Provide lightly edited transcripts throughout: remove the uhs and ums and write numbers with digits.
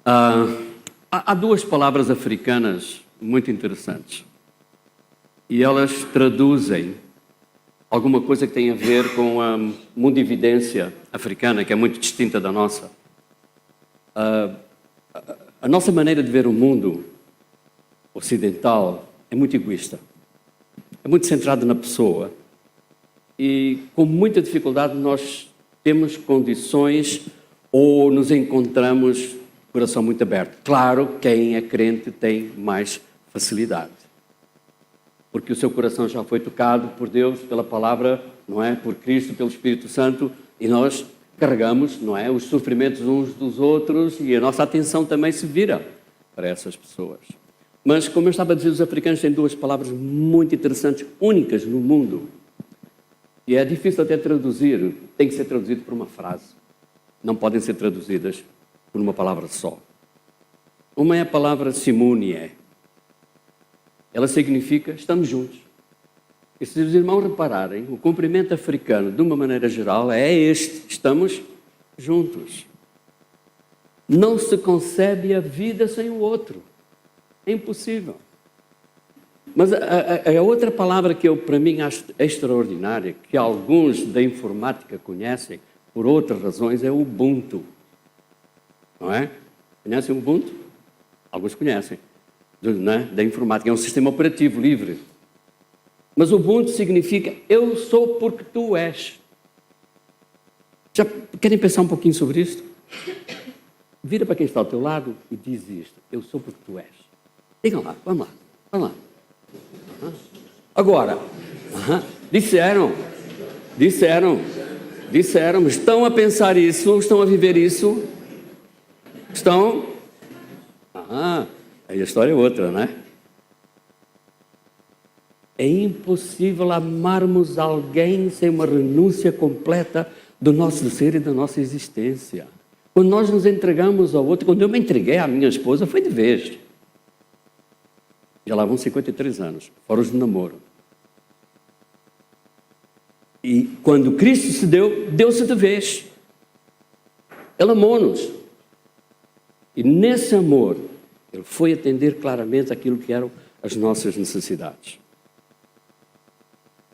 Há duas palavras africanas muito interessantes e elas traduzem alguma coisa que tem a ver com a mundividência africana, que é muito distinta da nossa. A nossa maneira de ver o mundo ocidental é muito egoísta, é muito centrada na pessoa e com muita dificuldade nós temos condições ou nos encontramos com o coração muito aberto. Claro, quem é crente tem mais facilidade, porque o seu coração já foi tocado por Deus, pela palavra, não é? Por Cristo, pelo Espírito Santo, e nós carregamos, não é? Os sofrimentos uns dos outros e a nossa atenção também se vira para essas pessoas. Mas, como eu estava a dizer, os africanos têm duas palavras muito interessantes, únicas no mundo. E é difícil até traduzir, tem que ser traduzido por uma frase. Não podem ser traduzidas por uma palavra só. Uma é a palavra simonie. Ela significa estamos juntos. E se os irmãos repararem, o cumprimento africano, de uma maneira geral, é este: estamos juntos. Não se concebe a vida sem o outro. É impossível. Mas a outra palavra que eu, para mim, acho extraordinária, que alguns da informática conhecem, por outras razões, é o Ubuntu. Não é? Conhecem o Ubuntu? Alguns conhecem. Da informática. É um sistema operativo livre. Mas o Ubuntu significa eu sou porque tu és. Já querem pensar um pouquinho sobre isto? Vira para quem está ao teu lado e diz isto: eu sou porque tu és. Digam lá, vamos lá. Agora, disseram, estão a pensar isso, estão a viver isso, estão... Aí a história é outra, não é? É impossível amarmos alguém sem uma renúncia completa do nosso ser e da nossa existência. Quando nós nos entregamos ao outro, quando eu me entreguei à minha esposa, foi de vez. Já lá vão 53 anos, fora os de namoro. E quando Cristo se deu, deu-se de vez. Ele amou-nos. E nesse amor, Ele foi atender claramente aquilo que eram as nossas necessidades.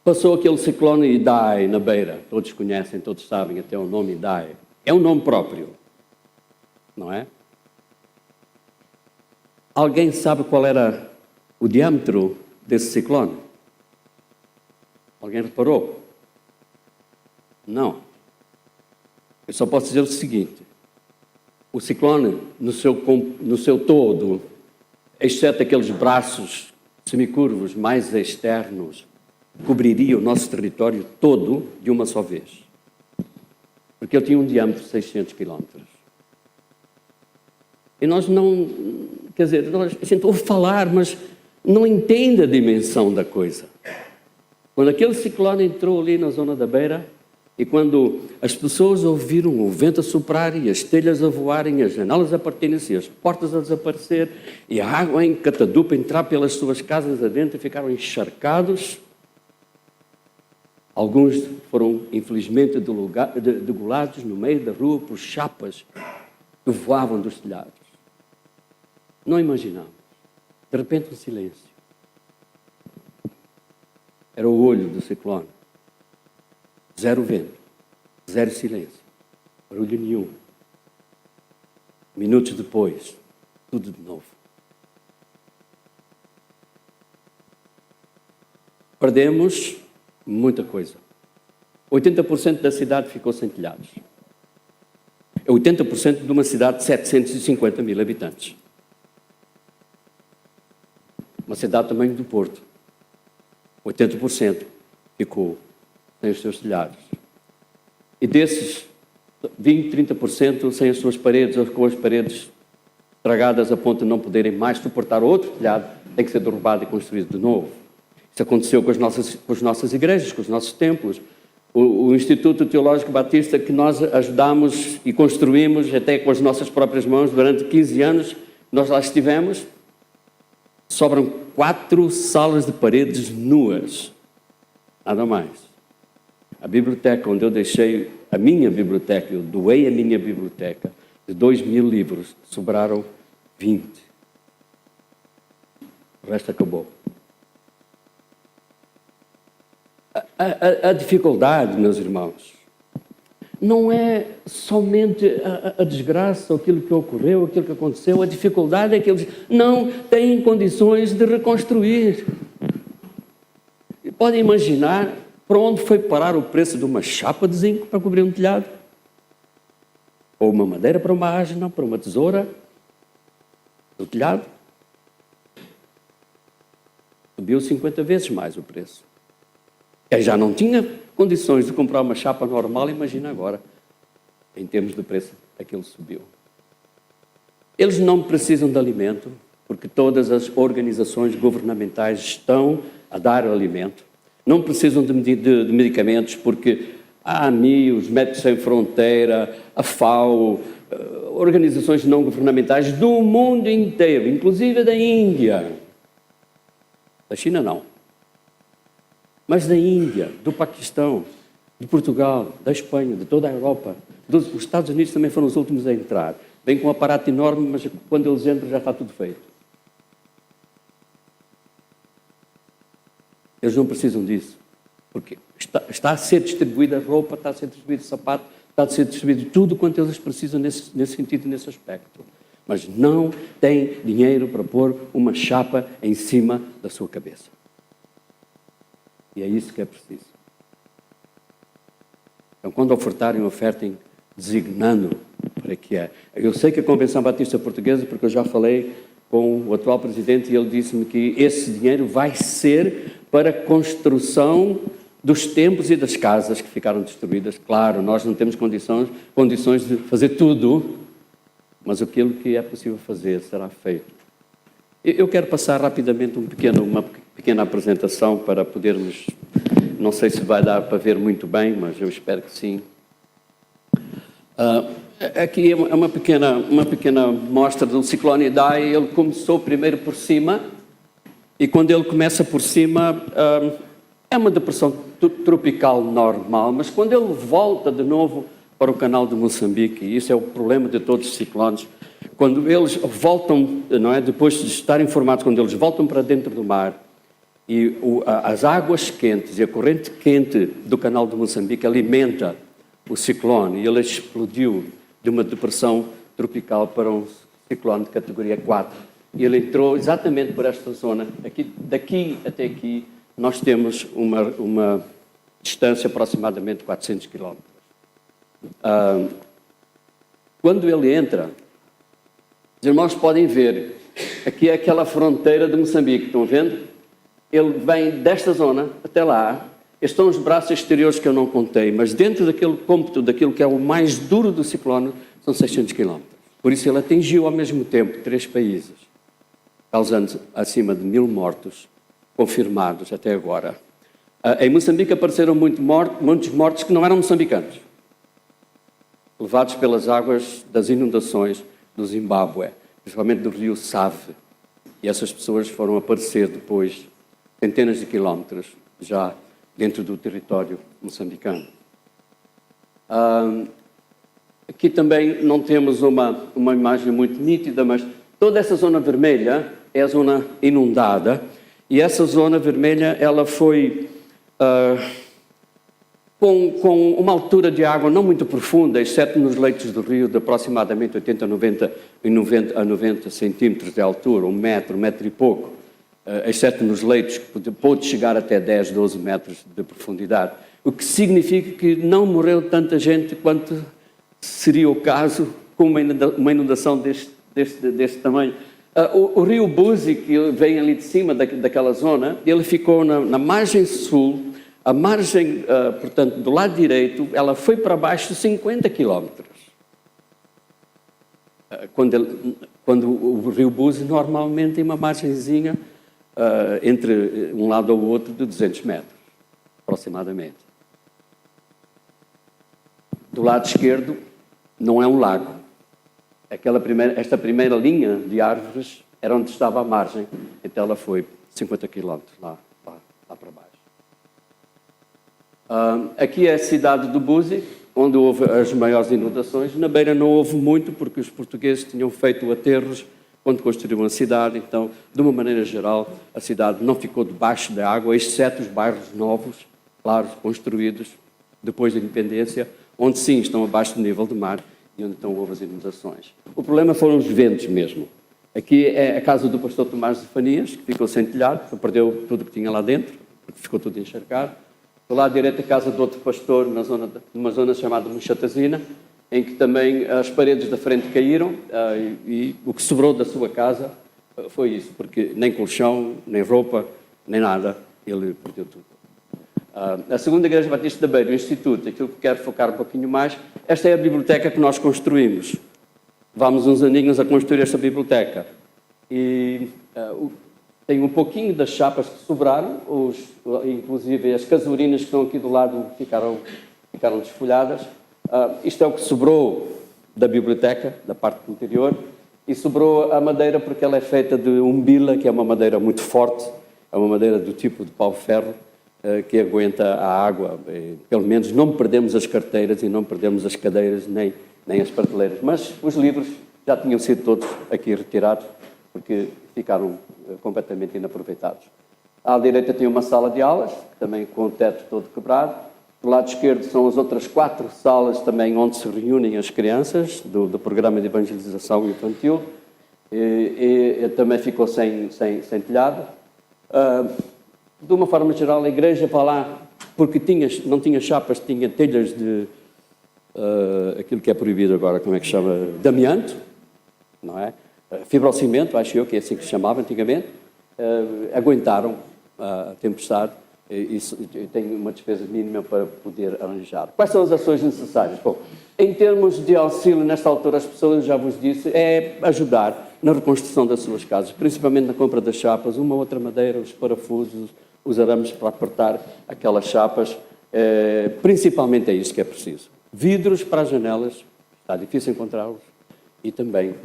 Passou aquele ciclone Idai na beira. Todos conhecem, todos sabem até o nome Idai. É um nome próprio, não é? Alguém sabe qual era o diâmetro desse ciclone? Alguém reparou? Não. Eu só posso dizer o seguinte: o ciclone, no seu todo, exceto aqueles braços semicurvos mais externos, cobriria o nosso território todo de uma só vez. Porque ele tinha um diâmetro de 600 quilómetros. E nós não... Quer dizer, a gente ouve falar, mas não entende a dimensão da coisa. Quando aquele ciclone entrou ali na zona da beira, e quando as pessoas ouviram o vento a soprar e as telhas a voarem, as janelas a partirem-se, as portas a desaparecer, e a água em catadupa entrar pelas suas casas adentro e ficaram encharcados, alguns foram, infelizmente, degolados no meio da rua por chapas que voavam dos telhados. Não imaginamos. De repente, um silêncio. Era o olho do ciclone. Zero vento, zero silêncio, barulho nenhum. Minutos depois, tudo de novo. Perdemos muita coisa. 80% da cidade ficou sem telhados. É 80% de uma cidade de 750 mil habitantes. Uma cidade do tamanho do Porto. 80% ficou sem os seus telhados. E desses, 20, 30% sem as suas paredes, ou com as paredes estragadas a ponto de não poderem mais suportar outro telhado, tem que ser derrubado e construído de novo. Isso aconteceu com as nossas igrejas, com os nossos templos. O Instituto Teológico Batista, que nós ajudámos e construímos até com as nossas próprias mãos durante 15 anos, nós lá estivemos, sobram 4 salas de paredes nuas, nada mais. A biblioteca onde eu deixei a minha biblioteca, eu doei a minha biblioteca, De 2.000 livros, sobraram 20. O resto acabou. A dificuldade, meus irmãos, não é somente a desgraça, aquilo que ocorreu, aquilo que aconteceu. A dificuldade é que eles não têm condições de reconstruir. E podem imaginar para onde foi parar o preço de uma chapa de zinco para cobrir um telhado? Ou uma madeira para uma asna, para uma tesoura do telhado? Subiu 50 vezes mais o preço. Quem já não tinha condições de comprar uma chapa normal, imagina agora, em termos de preço, aquilo subiu. Eles não precisam de alimento, porque todas as organizações governamentais estão a dar alimento. Não precisam de medicamentos, porque a AMI, os Médicos Sem Fronteira, a FAO, organizações não governamentais do mundo inteiro, inclusive da Índia. Da China não. Mas da Índia, do Paquistão, de Portugal, da Espanha, de toda a Europa. Os Estados Unidos também foram os últimos a entrar. Vêm com um aparato enorme, mas quando eles entram já está tudo feito. Eles não precisam disso. Porque está a ser distribuída roupa, está a ser distribuído sapato, está a ser distribuído tudo quanto eles precisam nesse sentido, nesse aspecto. Mas não têm dinheiro para pôr uma chapa em cima da sua cabeça. E é isso que é preciso. Então, quando ofertarem, ofertem designando para que é. Eu sei que a Convenção Batista Portuguesa, porque eu já falei com o atual presidente e ele disse-me que esse dinheiro vai ser para a construção dos templos e das casas que ficaram destruídas. Claro, nós não temos condições de fazer tudo, mas aquilo que é possível fazer será feito. Eu quero passar rapidamente uma pequena apresentação para podermos, não sei se vai dar para ver muito bem, mas eu espero que sim. Aqui é uma pequena mostra do ciclone Idai. Ele começou primeiro por cima, e quando ele começa por cima, é uma depressão tropical normal, mas quando ele volta de novo para o canal de Moçambique, e isso é o problema de todos os ciclones, quando eles voltam, não é, depois de estarem formados, quando eles voltam para dentro do mar, e as águas quentes e a corrente quente do canal de Moçambique alimenta o ciclone, e ele explodiu de uma depressão tropical para um ciclone de categoria 4. E ele entrou exatamente por esta zona. Daqui até aqui, nós temos uma distância de aproximadamente 400 quilómetros. Quando ele entra, os irmãos podem ver, aqui é aquela fronteira de Moçambique, estão vendo? Ele vem desta zona até lá. Estes são os braços exteriores que eu não contei, mas dentro daquele cômputo, daquilo que é o mais duro do ciclone, são 600 quilómetros. Por isso ele atingiu ao mesmo tempo 3 países, causando acima de 1000 mortos confirmados até agora. Em Moçambique apareceram muitos mortos que não eram moçambicanos, levados pelas águas das inundações do Zimbábue, principalmente do rio Save. E essas pessoas foram aparecer depois, centenas de quilómetros, já dentro do território moçambicano. Aqui também não temos uma imagem muito nítida, mas toda essa zona vermelha é a zona inundada, e essa zona vermelha ela foi com uma altura de água não muito profunda, exceto nos leitos do rio, de aproximadamente 80 a 90 centímetros de altura, 1 metro e pouco, exceto nos leitos, que pôde chegar até 10, 12 metros de profundidade, o que significa que não morreu tanta gente quanto seria o caso com uma inundação deste tamanho. O rio Buzi, que vem ali de cima daquela zona, ele ficou na margem sul. A margem, portanto, do lado direito, ela foi para baixo 50 quilómetros. Quando o rio Buzi normalmente tem uma margenzinha entre um lado ou outro de 200 metros, aproximadamente. Do lado esquerdo não é um lago. Esta primeira linha de árvores era onde estava a margem, então ela foi 50 quilómetros lá para baixo. Aqui é a cidade do Buzi, onde houve as maiores inundações. Na Beira não houve muito, porque os portugueses tinham feito aterros quando construíram a cidade. Então, de uma maneira geral, a cidade não ficou debaixo da água, exceto os bairros novos, claro, construídos depois da independência, onde sim estão abaixo do nível do mar e onde então houve as inundações. O problema foram os ventos mesmo. Aqui é a casa do pastor Tomás de Fanias, que ficou sem telhado, perdeu tudo o que tinha lá dentro, porque ficou tudo encharcado. Do lado direito, a casa de outro pastor, numa zona chamada Muxatazina, em que também as paredes da frente caíram e o que sobrou da sua casa foi isso, porque nem colchão, nem roupa, nem nada, ele perdeu tudo. A segunda Igreja Batista da Beira, o Instituto, aquilo que quero focar um pouquinho mais, esta é a biblioteca que nós construímos. Vamos uns aninhos a construir esta biblioteca. E tem um pouquinho das chapas que sobraram, inclusive as casurinas que estão aqui do lado ficaram desfolhadas. Isto é o que sobrou da biblioteca, da parte interior, e sobrou a madeira porque ela é feita de umbila, que é uma madeira muito forte, é uma madeira do tipo de pau-ferro, que aguenta a água. Pelo menos não perdemos as carteiras e não perdemos as cadeiras nem as prateleiras. Mas os livros já tinham sido todos aqui retirados, porque ficaram completamente inaproveitados. À direita tem uma sala de aulas, também com o teto todo quebrado. Do lado esquerdo são as outras 4 salas também onde se reúnem as crianças do programa de evangelização infantil. E também ficou sem telhado. De uma forma geral, a igreja vai lá, porque não tinha chapas, tinha telhas de aquilo que é proibido agora, como é que se chama? De amianto, não é? Fibrocimento, acho eu que é assim que se chamava antigamente. Aguentaram a tempestade e tem uma despesa mínima para poder arranjar. Quais são as ações necessárias? Bom, em termos de auxílio, nesta altura, as pessoas, já vos disse, é ajudar na reconstrução das suas casas, principalmente na compra das chapas, uma outra madeira, os parafusos, os arames para apertar aquelas chapas. Principalmente é isso que é preciso. Vidros para as janelas, está difícil encontrá-los, e também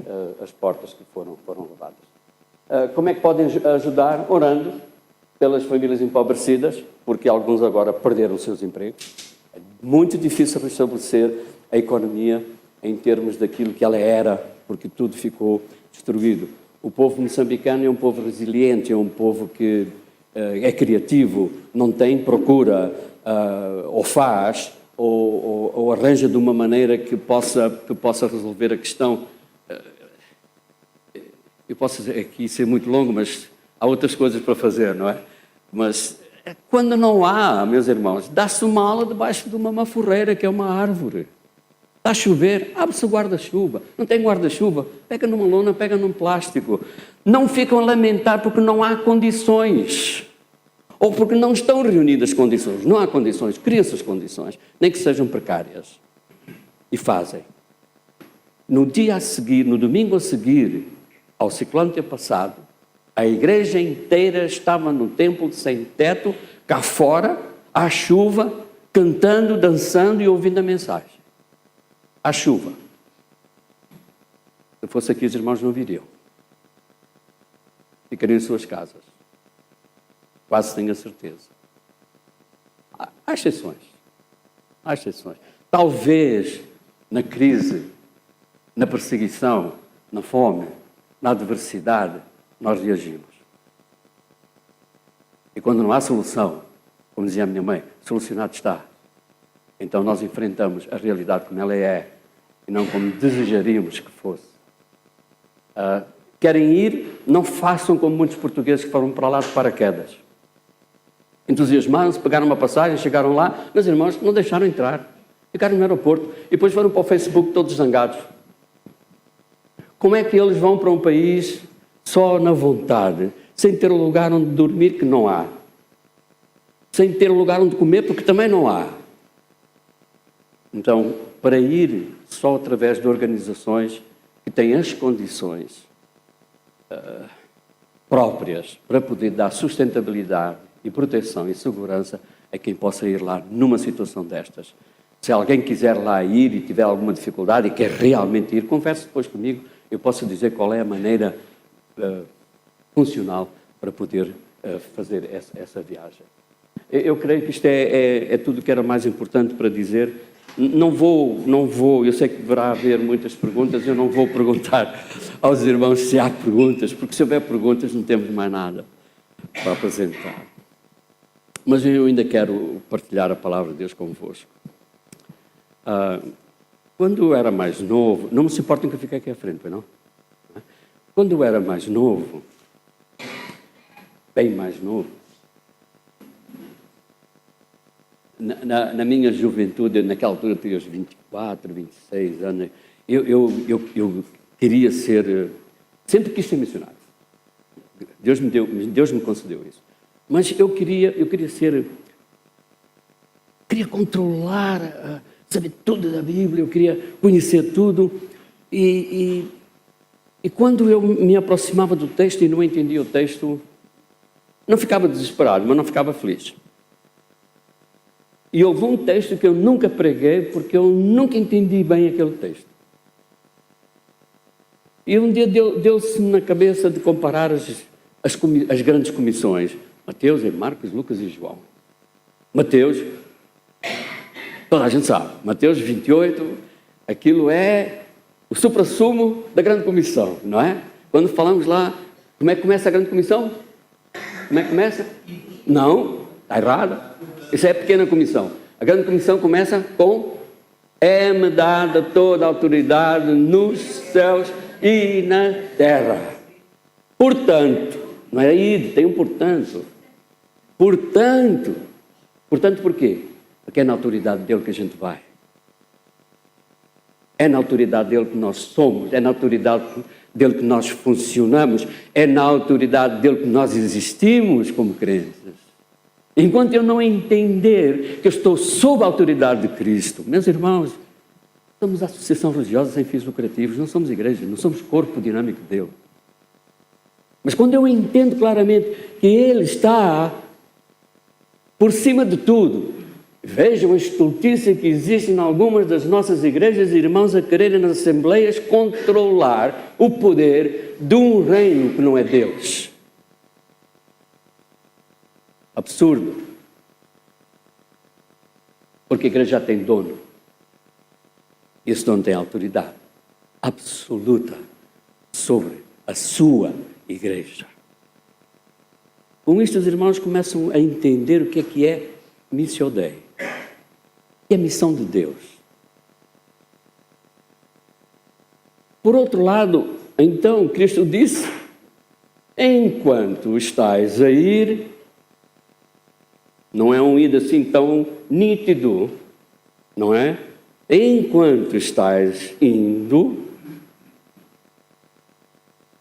as portas que foram levadas. Como é que podem ajudar? Orando pelas famílias empobrecidas, porque alguns agora perderam os seus empregos. É muito difícil restabelecer a economia em termos daquilo que ela era, porque tudo ficou destruído. O povo moçambicano é um povo resiliente, é um povo que é criativo, não tem procura, ou faz, ou arranja de uma maneira que possa resolver a questão. Eu posso aqui ser muito longo, mas há outras coisas para fazer, não é? Mas quando não há, meus irmãos, dá-se uma ala debaixo de uma maforreira, que é uma árvore. Está a chover, abre-se o guarda-chuva. Não tem guarda-chuva, pega numa lona, pega num plástico. Não ficam a lamentar porque não há condições. Ou porque não estão reunidas condições. Não há condições, cria-se as condições, nem que sejam precárias. E fazem. No dia a seguir, no domingo a seguir ao ciclone ter passado, a igreja inteira estava no templo sem teto, cá fora, à chuva, cantando, dançando e ouvindo a mensagem. À chuva. Se fosse aqui, os irmãos não viriam. Ficariam em suas casas. Quase tenho a certeza. Há exceções. Há exceções. Talvez na crise, na perseguição, na fome, na adversidade, nós reagimos. E quando não há solução, como dizia a minha mãe, solucionado está. Então nós enfrentamos a realidade como ela é e não como desejaríamos que fosse. Querem ir? Não façam como muitos portugueses que foram para lá de paraquedas. Entusiasmaram-se, pegaram uma passagem, chegaram lá, mas irmãos não deixaram entrar. Ficaram no aeroporto e depois foram para o Facebook todos zangados. Como é que eles vão para um país só na vontade, sem ter um lugar onde dormir, que não há? Sem ter um lugar onde comer, porque também não há. Então, para ir só através de organizações que têm as condições próprias para poder dar sustentabilidade e proteção e segurança a quem possa ir lá numa situação destas. Se alguém quiser lá ir e tiver alguma dificuldade e quer realmente ir, converse depois comigo, eu posso dizer qual é a maneira funcional para poder fazer essa viagem. Eu creio que isto é tudo o que era mais importante para dizer. Não vou, eu sei que deverá haver muitas perguntas, eu não vou perguntar aos irmãos se há perguntas, porque se houver perguntas não temos mais nada para apresentar. Mas eu ainda quero partilhar a palavra de Deus convosco. Quando eu era mais novo, não se importem que eu fique aqui à frente, pois não? Quando eu era mais novo, bem mais novo, na minha juventude, naquela altura eu tinha os 24, 26 anos, eu queria ser, sempre quis ser missionário. Deus me concedeu isso. Mas eu queria controlar, saber tudo da Bíblia, eu queria conhecer tudo. E quando eu me aproximava do texto e não entendia o texto, não ficava desesperado, mas não ficava feliz. E houve um texto que eu nunca preguei porque eu nunca entendi bem aquele texto. E um dia deu-se-me na cabeça de comparar as grandes comissões. Mateus, Marcos, Lucas e João. Mateus, toda a gente sabe, Mateus 28, aquilo é o suprassumo da grande comissão, não é? Quando falamos lá, como é que começa a grande comissão? Como é que começa? Não, está errada. Isso é a pequena comissão. A grande comissão começa com: é-me dada toda a autoridade nos céus e na terra. Portanto, não é aí, tem um portanto. Portanto por quê? Porque é na autoridade dele que a gente vai. É na autoridade dele que nós somos, é na autoridade dele que nós funcionamos, é na autoridade dele que nós existimos como crentes. Enquanto eu não entender que eu estou sob a autoridade de Cristo, meus irmãos, somos associação religiosa sem fins lucrativos, não somos igreja, não somos corpo dinâmico dele. Mas quando eu entendo claramente que Ele está por cima de tudo, vejam a estultícia que existe em algumas das nossas igrejas e irmãos a quererem nas assembleias controlar o poder de um reino que não é Deus. Absurdo. Porque a igreja já tem dono. E esse dono tem autoridade absoluta sobre a sua igreja. Com isto, os irmãos começam a entender o que é Missio Dei, que é a missão de Deus. Por outro lado, então, Cristo disse: enquanto estais a ir, não é um ir assim tão nítido, não é? Enquanto estais indo,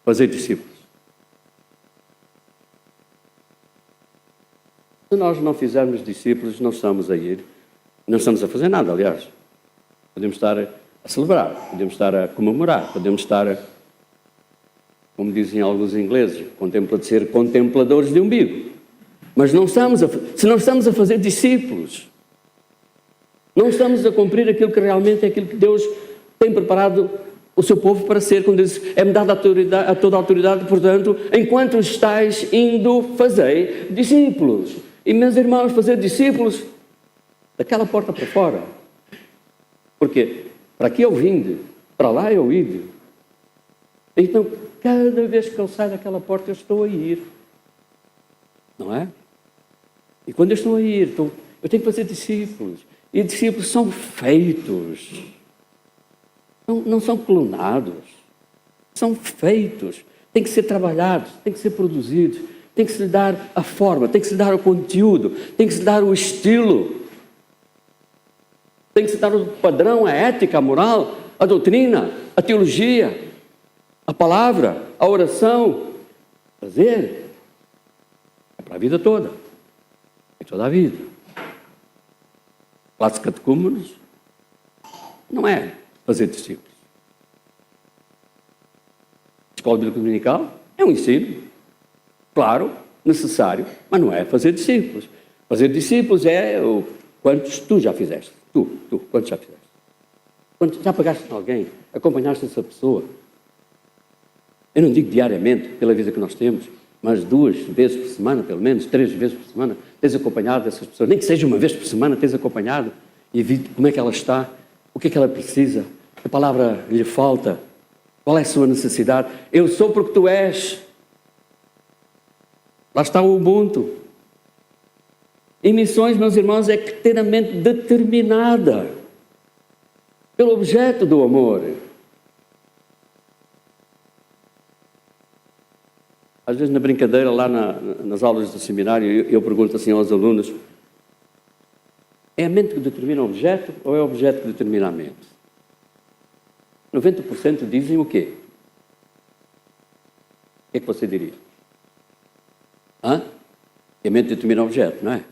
fazer discípulos. Se nós não fizermos discípulos, não estamos a ir, não estamos a fazer nada, aliás. Podemos estar a celebrar, podemos estar a comemorar, podemos estar, como dizem alguns ingleses, ser contempladores de umbigo. Mas se não estamos a fazer discípulos, não estamos a cumprir aquilo que realmente é aquilo que Deus tem preparado o seu povo para ser, quando diz: é-me dada a toda a autoridade, portanto, enquanto estáis indo, fazei discípulos. E, meus irmãos, fazer discípulos daquela porta para fora. Porque para aqui eu vinde, para lá eu ide. Então, cada vez que eu saio daquela porta, eu estou a ir. Não é? E quando eu estou a ir, eu tenho que fazer discípulos. E discípulos são feitos. Não são clonados. São feitos. Têm que ser trabalhados, têm que ser produzidos, tem que se lhe dar a forma, tem que se lhe dar o conteúdo, tem que se lhe dar o estilo, tem que se dar o padrão, a ética, a moral, a doutrina, a teologia, a palavra, a oração. Fazer é para a vida toda, é toda a vida. Classes catecúmenos não é fazer discípulos. Escola bíblica dominical é um ensino, claro, necessário, mas não é fazer discípulos. Fazer discípulos é quantos tu já fizeste. Quantos já fizeste? Quantos já pagaste em alguém? Acompanhaste essa pessoa? Eu não digo diariamente, pela vida que nós temos, mas 2 vezes por semana, pelo menos, 3 vezes por semana, tens acompanhado essas pessoas. Nem que seja uma vez por semana, tens acompanhado e vi como é que ela está, o que é que ela precisa, que palavra lhe falta, qual é a sua necessidade. Eu sou porque tu és. Lá está o Ubuntu. Em missões, meus irmãos, é que ter a mente determinada pelo objeto do amor. Às vezes, na brincadeira, lá nas aulas do seminário, eu pergunto assim aos alunos: é a mente que determina o objeto ou é o objeto que determina a mente? 90% dizem o quê? O que é que você diria? Hã? A mente determina o objeto, não é?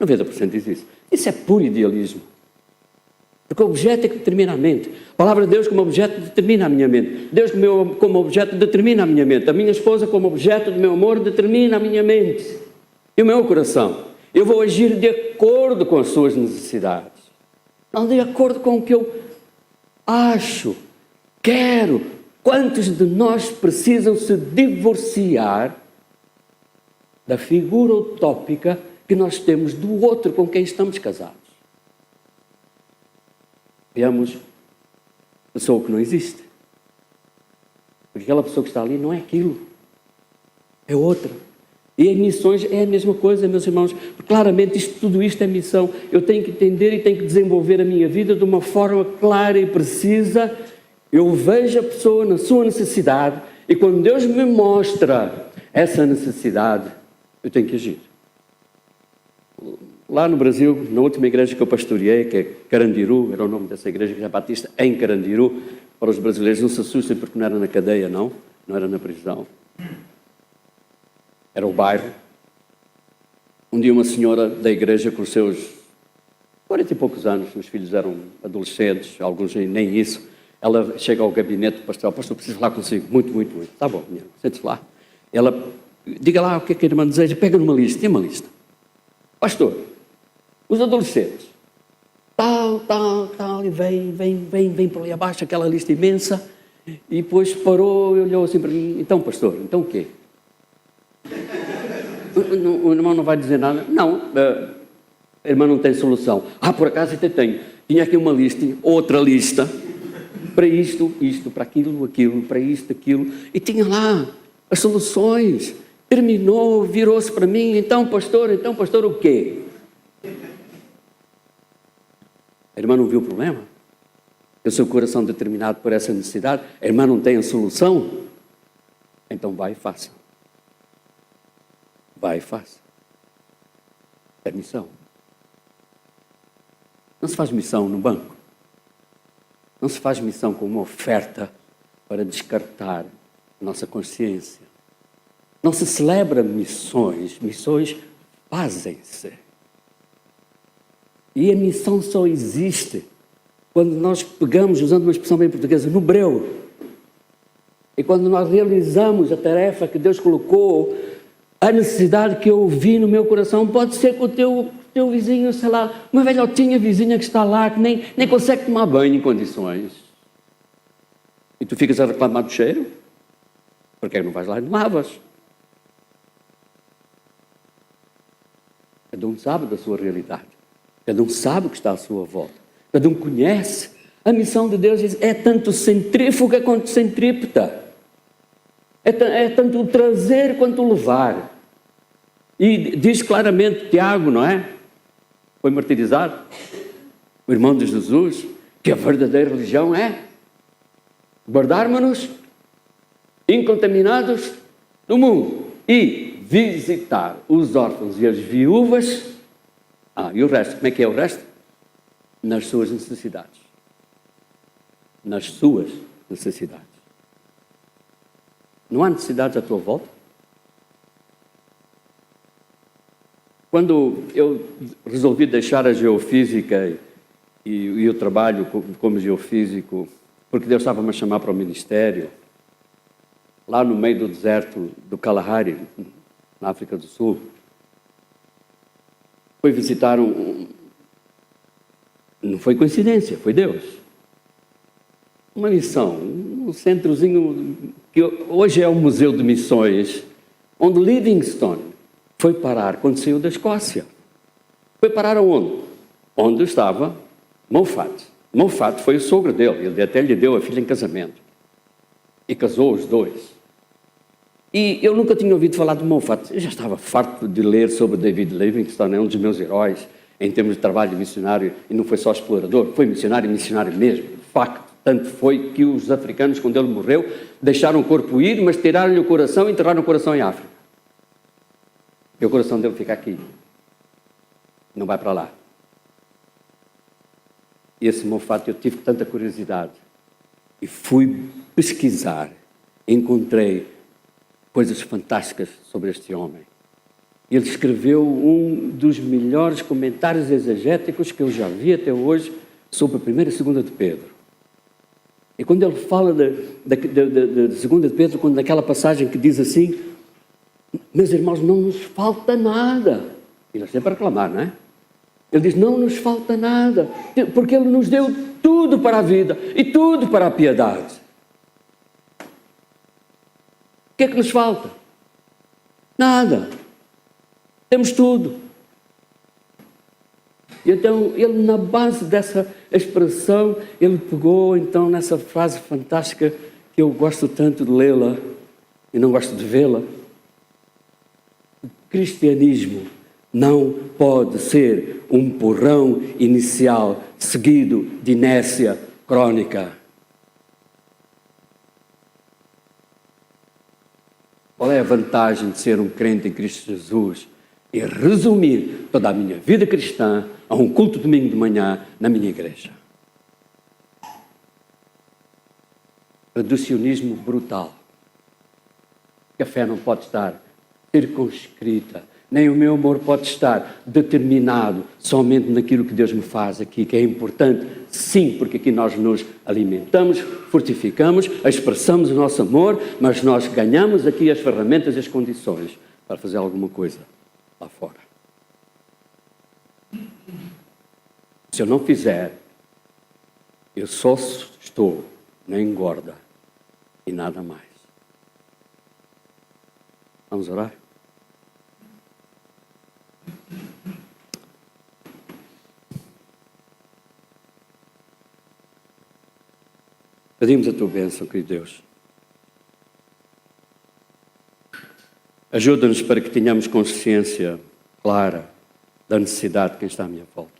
90% diz isso. Isso é puro idealismo. Porque o objeto é que determina a mente. A palavra de Deus como objeto determina a minha mente. Deus como objeto determina a minha mente. A minha esposa como objeto do meu amor determina a minha mente. E o meu coração. Eu vou agir de acordo com as suas necessidades. Não de acordo com o que eu acho, quero. Quantos de nós precisam se divorciar da figura utópica que nós temos do outro com quem estamos casados? Veamos a pessoa que não existe. Porque aquela pessoa que está ali não é aquilo. É outra. E em missões é a mesma coisa, meus irmãos. Claramente tudo isto é missão. Eu tenho que entender e tenho que desenvolver a minha vida de uma forma clara e precisa. Eu vejo a pessoa na sua necessidade e quando Deus me mostra essa necessidade, eu tenho que agir. Lá no Brasil, na última igreja que eu pastoreei, que é Carandiru, era o nome dessa igreja, que é Batista, em Carandiru, para os brasileiros não se assustem porque não era na cadeia, não era na prisão. Era o bairro. Um dia uma senhora da igreja com os seus 40 e poucos anos, os filhos eram adolescentes, alguns nem isso, ela chega ao gabinete do pastor: pastor, preciso falar consigo, muito. Tá bom, minha, sente-se lá. Ela, diga lá o que é que a irmã deseja, pega numa lista, tem uma lista. Pastor, os adolescentes, tal, e vem por ali abaixo, aquela lista imensa, e depois parou e olhou assim para mim: então pastor, então o quê? O irmão não vai dizer nada. Não, a irmã não tem solução. Por acaso até tenho. Tinha aqui uma lista, outra lista, para isto, para aquilo, para isto, aquilo, e tinha lá as soluções. Terminou, virou-se para mim: então pastor, o quê? A irmã não viu o problema? O seu coração determinado por essa necessidade, a irmã não tem a solução? Então vai e faça. Vai e faça. É missão. Não se faz missão no banco. Não se faz missão com uma oferta para descartar a nossa consciência. Não se celebra missões. Missões fazem-se. E a missão só existe quando nós pegamos, usando uma expressão bem portuguesa, no breu. E quando nós realizamos a tarefa que Deus colocou, a necessidade que eu vi no meu coração. Pode ser com o teu vizinho, sei lá, uma velhotinha vizinha que está lá, que nem consegue tomar banho em condições. E tu ficas a reclamar do cheiro? Porque não vais lá e não lavas? Cada um sabe da sua realidade. Cada um sabe o que está à sua volta. Cada um conhece. A missão de Deus é tanto centrífuga quanto centrípeta. É tanto o trazer quanto o levar. E diz claramente Tiago, não é? Foi martirizado. O irmão de Jesus, que a verdadeira religião é guardarmos-nos incontaminados do mundo e visitar os órfãos e as viúvas. E o resto, como é que é o resto? Nas suas necessidades. Nas suas necessidades. Não há necessidades à tua volta? Quando eu resolvi deixar a geofísica e o trabalho como geofísico, porque Deus estava-me a chamar para o ministério, lá no meio do deserto do Kalahari, na África do Sul, fui visitar não foi coincidência, foi Deus. Uma missão, um centrozinho que hoje é um museu de missões, onde Livingstone foi parar quando saiu da Escócia. Foi parar aonde? Onde estava Moffat. Moffat foi o sogro dele, ele até lhe deu a filha em casamento. E casou os dois. E eu nunca tinha ouvido falar de Moffat. Eu já estava farto de ler sobre David Livingstone, é um dos meus heróis em termos de trabalho missionário, e não foi só explorador, foi missionário mesmo. De facto, tanto foi que os africanos, quando ele morreu, deixaram o corpo ir, mas tiraram-lhe o coração e enterraram o coração em África. E o coração dele fica aqui. Não vai para lá. E esse Moffat, eu tive tanta curiosidade. E fui pesquisar. Encontrei coisas fantásticas sobre este homem. Ele escreveu um dos melhores comentários exegéticos que eu já vi até hoje sobre a 1ª e 2ª de Pedro. E quando ele fala de 2ª de Pedro, quando naquela passagem que diz assim: meus irmãos, não nos falta nada. Ele é sempre a reclamar, não é? Ele diz: não nos falta nada, porque Ele nos deu tudo para a vida e tudo para a piedade. O que é que nos falta? Nada. Temos tudo. E então, ele, na base dessa expressão, ele pegou então nessa frase fantástica que eu gosto tanto de lê-la e não gosto de vê-la. O cristianismo não pode ser um empurrão inicial seguido de inércia crônica. Qual é a vantagem de ser um crente em Cristo Jesus? E resumir toda a minha vida cristã a um culto domingo de manhã na minha igreja. Reducionismo brutal. A fé não pode estar circunscrita, nem o meu amor pode estar determinado somente naquilo que Deus me faz aqui, que é importante, sim, porque aqui nós nos alimentamos, fortificamos, expressamos o nosso amor, mas nós ganhamos aqui as ferramentas e as condições para fazer alguma coisa lá fora. Se eu não fizer, eu só estou na engorda e nada mais. Vamos orar? Pedimos a tua bênção, querido Deus. Ajuda-nos para que tenhamos consciência clara da necessidade de quem está à minha volta.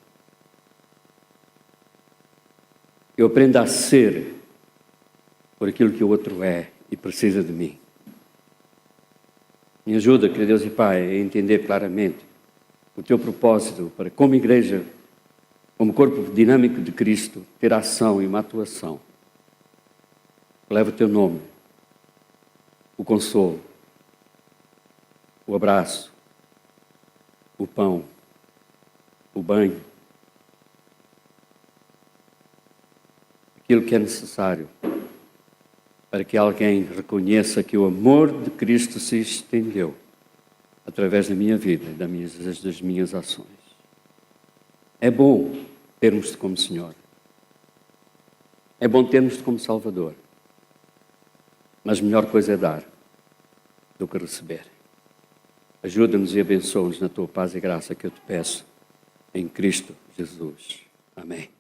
Eu aprenda a ser por aquilo que o outro é e precisa de mim. Me ajuda, querido Deus e Pai, a entender claramente o teu propósito para, como igreja, como corpo dinâmico de Cristo, ter ação e uma atuação. Leva o teu nome, o consolo, o abraço, o pão, o banho, aquilo que é necessário para que alguém reconheça que o amor de Cristo se estendeu através da minha vida e das minhas ações. É bom termos-te como Senhor. É bom termos-te como Salvador. Mas a melhor coisa é dar do que receber. Ajuda-nos e abençoa-nos na tua paz e graça que eu te peço em Cristo Jesus. Amém.